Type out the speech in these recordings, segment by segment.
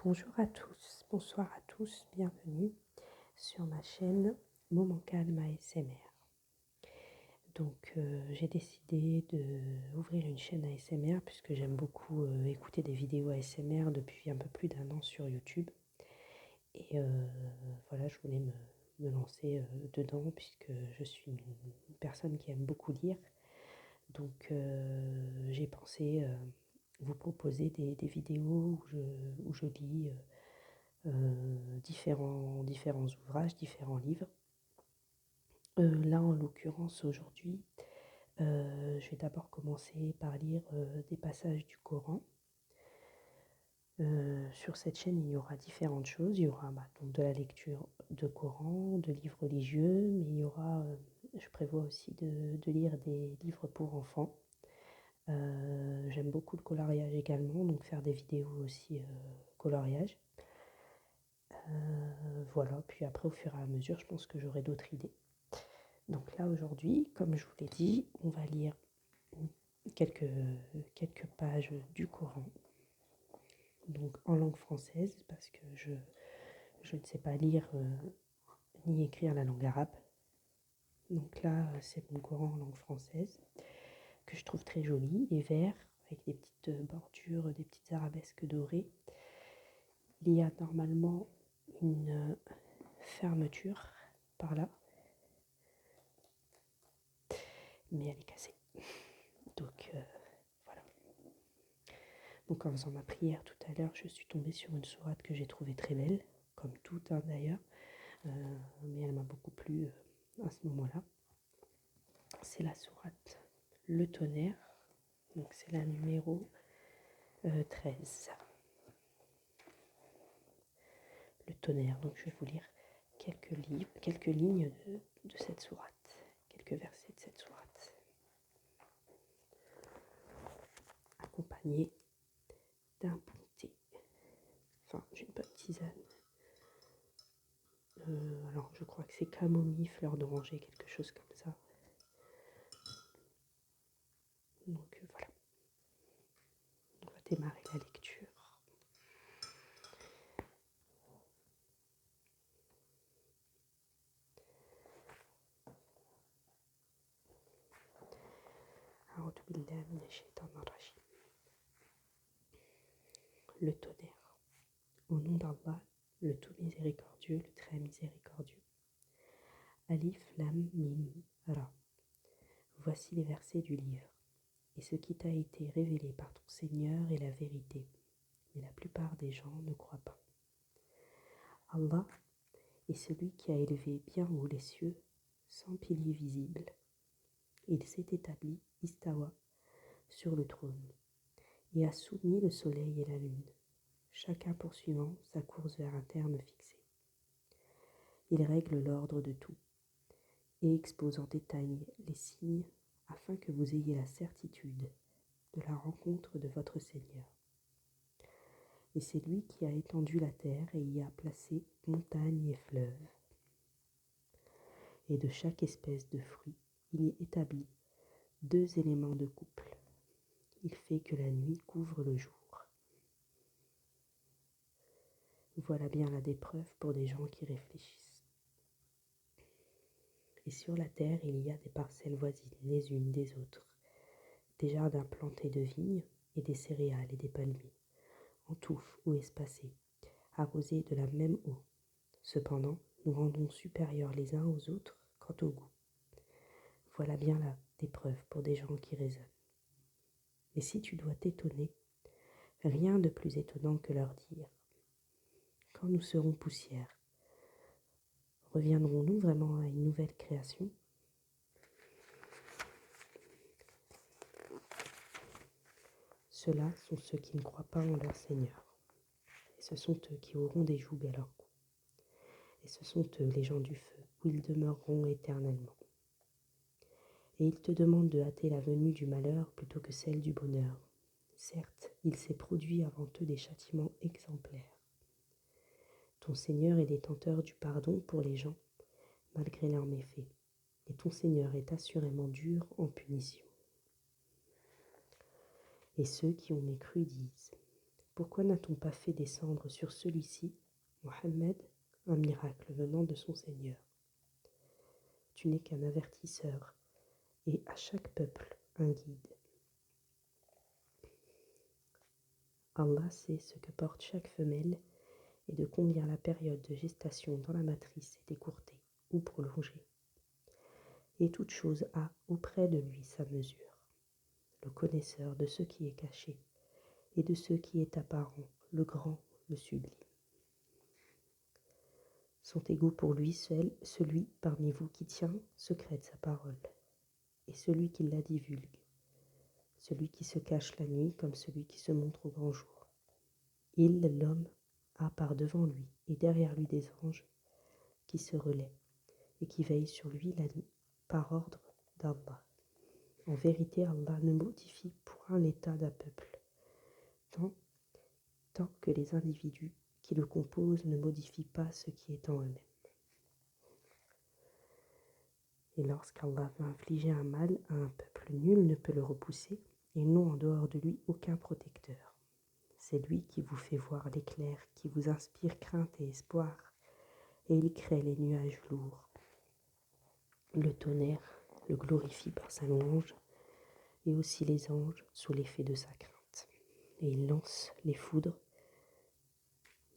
Bonjour à tous, bonsoir à tous, bienvenue sur ma chaîne Moment Calme ASMR. J'ai décidé d'ouvrir une chaîne ASMR puisque j'aime beaucoup écouter des vidéos ASMR depuis un peu plus d'un an sur YouTube. Et voilà, je voulais me lancer dedans puisque je suis une personne qui aime beaucoup lire. J'ai pensé vous proposer des vidéos où je lis différents ouvrages, différents livres. Là, en l'occurrence, aujourd'hui, je vais d'abord commencer par lire des passages du Coran. Sur cette chaîne, il y aura différentes choses. Il y aura donc de la lecture de Coran, de livres religieux, mais il y aura, je prévois aussi de lire des livres pour enfants. J'aime beaucoup le coloriage également, donc faire des vidéos aussi coloriage. Voilà, puis après au fur et à mesure, je pense que j'aurai d'autres idées. Donc là aujourd'hui, comme je vous l'ai dit, on va lire quelques pages du Coran, donc en langue française, parce que je ne sais pas lire ni écrire la langue arabe. Donc là, c'est mon Coran en langue française, que je trouve très joli, et vert, avec des petites bordures, des petites arabesques dorées. Il y a normalement une fermeture par là, mais elle est cassée. Voilà. Donc en faisant ma prière tout à l'heure, je suis tombée sur une sourate que j'ai trouvée très belle, comme toute d'ailleurs, mais elle m'a beaucoup plu à ce moment-là. C'est la sourate Le Tonnerre, donc c'est la numéro 13. Le Tonnerre, donc je vais vous lire quelques lignes de cette sourate, quelques versets de cette sourate, accompagnés d'un bon thé, enfin d'une bonne tisane. Alors je crois que c'est camomille, fleur d'oranger, quelque chose comme ça. Donc voilà, on va démarrer la lecture. Le Tonnerre. Au nom d'Allah, le tout miséricordieux, le très miséricordieux. Alif Lam Mim Ra. Voici les versets du livre. Et ce qui t'a été révélé par ton Seigneur est la vérité, mais la plupart des gens ne croient pas. Allah est celui qui a élevé bien haut les cieux, sans pilier visible. Il s'est établi, istawa, sur le trône, et a soumis le soleil et la lune, chacun poursuivant sa course vers un terme fixé. Il règle l'ordre de tout, et expose en détail les signes afin que vous ayez la certitude de la rencontre de votre Seigneur. Et c'est lui qui a étendu la terre et y a placé montagnes et fleuves. Et de chaque espèce de fruit, il y établit 2 éléments de couple. Il fait que la nuit couvre le jour. Voilà bien là des preuves pour des gens qui réfléchissent. Et sur la terre, il y a des parcelles voisines les unes des autres, des jardins plantés de vignes et des céréales et des palmiers, en touffes ou espacés, arrosés de la même eau. Cependant, nous rendons supérieurs les uns aux autres quant au goût. Voilà bien là des preuves pour des gens qui raisonnent. Et si tu dois t'étonner, rien de plus étonnant que leur dire: quand nous serons poussière, reviendrons-nous vraiment à une nouvelle création? Ceux-là sont ceux qui ne croient pas en leur Seigneur. Et ce sont eux qui auront des jougs à leur cou. Et ce sont eux les gens du feu, où ils demeureront éternellement. Et ils te demandent de hâter la venue du malheur plutôt que celle du bonheur. Certes, il s'est produit avant eux des châtiments exemplaires. Ton Seigneur est détenteur du pardon pour les gens, malgré leurs méfaits. Et ton Seigneur est assurément dur en punition. Et ceux qui ont mécru disent: pourquoi n'a-t-on pas fait descendre sur celui-ci, Mohammed, un miracle venant de son Seigneur? Tu n'es qu'un avertisseur, et à chaque peuple un guide. Allah sait ce que porte chaque femelle et de combien la période de gestation dans la matrice est écourtée ou prolongée. Et toute chose a auprès de lui sa mesure, le connaisseur de ce qui est caché et de ce qui est apparent, le grand, le sublime. Sont égaux pour lui celui parmi vous qui tient secrète sa parole, et celui qui la divulgue, celui qui se cache la nuit comme celui qui se montre au grand jour. Il, l'homme, a par devant lui et derrière lui des anges qui se relaient et qui veillent sur lui la nuit par ordre d'Allah. En vérité, Allah ne modifie point l'état d'un peuple, tant que les individus qui le composent ne modifient pas ce qui est en eux-mêmes. Et lorsqu'Allah veut infliger un mal à un peuple, nul ne peut le repousser, et non en dehors de lui aucun protecteur. C'est lui qui vous fait voir l'éclair, qui vous inspire crainte et espoir, et il crée les nuages lourds. Le tonnerre le glorifie par sa louange, et aussi les anges sous l'effet de sa crainte. Et il lance les foudres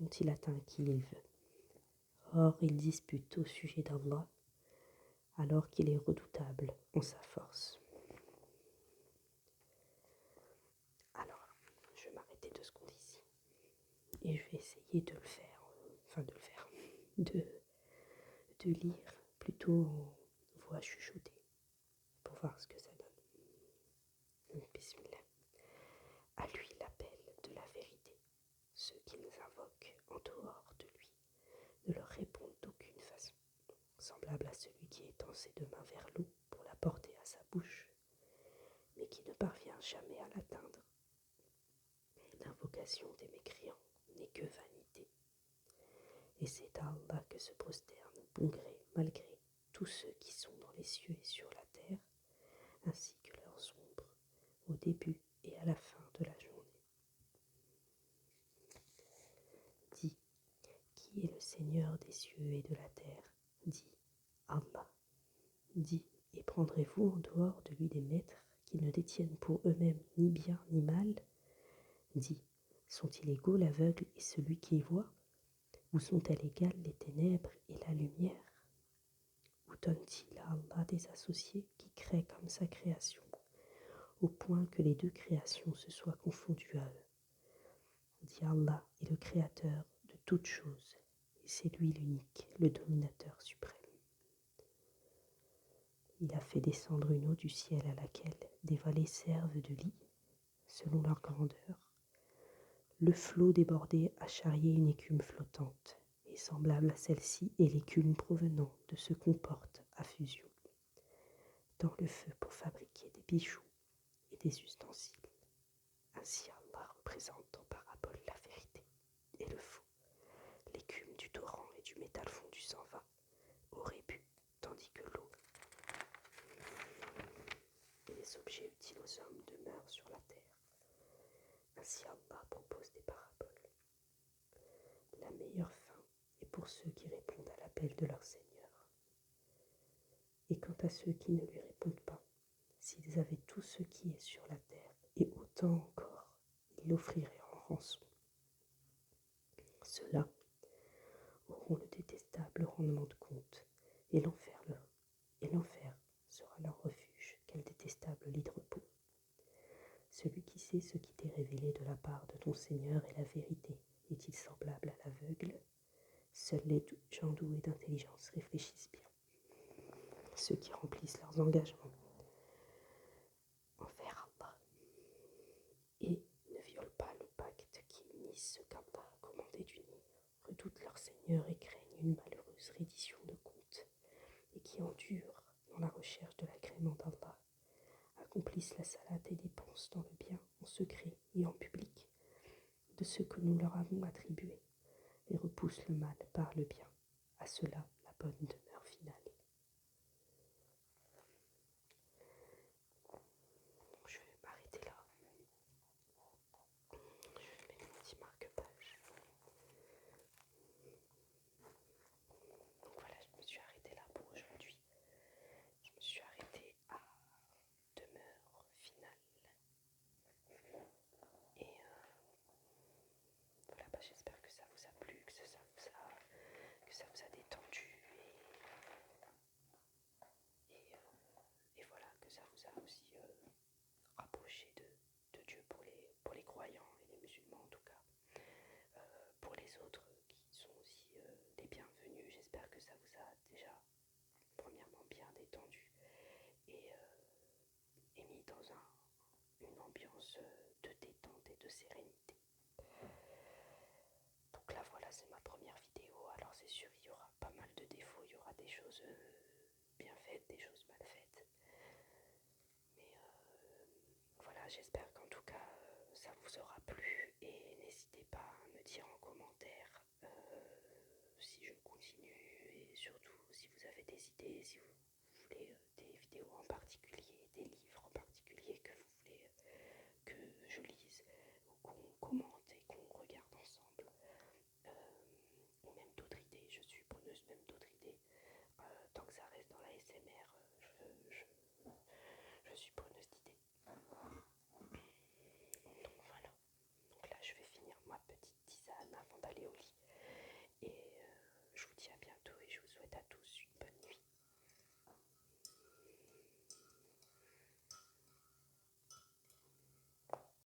dont il atteint qui il veut. Or, il dispute au sujet d'Allah, alors qu'il est redoutable en sa force. Alors, je vais m'arrêter 2 secondes ici, et je vais essayer de de lire plutôt en voix chuchotée, pour voir ce que ça donne. Bismillah. À lui l'appel de la vérité. Ceux qui nous invoquent en dehors de lui ne leur répondent d'aucune façon, semblable à celui qui étend ses 2 mains vers l'eau pour la porter à sa bouche, mais qui ne parvient jamais à l'atteindre. L'invocation des mécréants n'est que vanité. Et c'est à Allah que se prosternent, bon gré, malgré, tous ceux qui sont dans les cieux et sur la terre, ainsi que leurs ombres, au début et à la fin de la journée. Dis, qui est le Seigneur des cieux et de la terre? Dis, Allah. Dis, et prendrez-vous en dehors de lui des maîtres qui ne détiennent pour eux-mêmes ni bien ni mal? Dis, sont-ils égaux l'aveugle et celui qui voit? Ou sont-elles égales les ténèbres et la lumière? Ou donne-t-il à Allah des associés qui créent comme sa création, au point que les 2 créations se soient confondues à eux? Dis, Allah est le créateur de toutes choses, et c'est lui l'unique, le dominateur suprême. Il a fait descendre une eau du ciel à laquelle des vallées servent de lit, selon leur grandeur. Le flot débordé a charrié une écume flottante, et semblable à celle-ci est l'écume provenant de ce qu'on porte à fusion, dans le feu pour fabriquer des bijoux et des ustensiles. Ainsi Allah représente en parabole la vérité et le faux. L'écume du torrent et du métal fondu s'en va au rébut, tandis que l'eau et les objets utiles aux hommes demeurent sur la terre. Ainsi Allah propose des paraboles. La meilleure fin est pour ceux qui répondent à l'appel de leur Seigneur. Et quant à ceux qui ne lui répondent pas, s'ils avaient tout ce qui est sur la terre, et autant encore, ils l'offriraient en rançon. Ceux-là auront le détestable rendement de compte, et l'enfer sera leur refuge, quel détestable lit de repos. Celui qui sait ce qui t'est révélé de la part de ton Seigneur est la vérité. Est-il semblable à l'aveugle? Seuls les gens doués d'intelligence réfléchissent bien. Ceux qui remplissent leurs engagements envers Allah et ne violent pas le pacte qui unissent ce qu'Allah a commandé d'unir, redoutent leur Seigneur et craignent une malheureuse reddition de compte, et qui endurent dans la recherche de l'agrément d'Allah, accomplissent la salate et dépensent dans le bien en secret et en public de ce que nous leur avons attribué, et repoussent le mal par le bien. À cela la bonne demeure finale. Je vais m'arrêter là. Je vais mettre mon petit détendu et, mis dans une ambiance de détente et de sérénité. Donc là voilà, c'est ma première vidéo. Alors c'est sûr, il y aura pas mal de défauts, il y aura des choses bien faites, des choses mal faites. Mais voilà, j'espère qu'en tout cas ça vous aura plu et n'hésitez pas à me dire en commentaire si je continue et surtout si vous avez des idées, si vous voulez des vidéos en particulier, des livres en particulier que vous voulez que je lise ou qu'on commente et qu'on regarde ensemble, ou même d'autres idées. Je suis preneuse même d'autres idées. Tant que ça reste dans la SMR, je suis preneuse d'idées. Donc voilà. Donc là je vais finir ma petite tisane avant d'aller au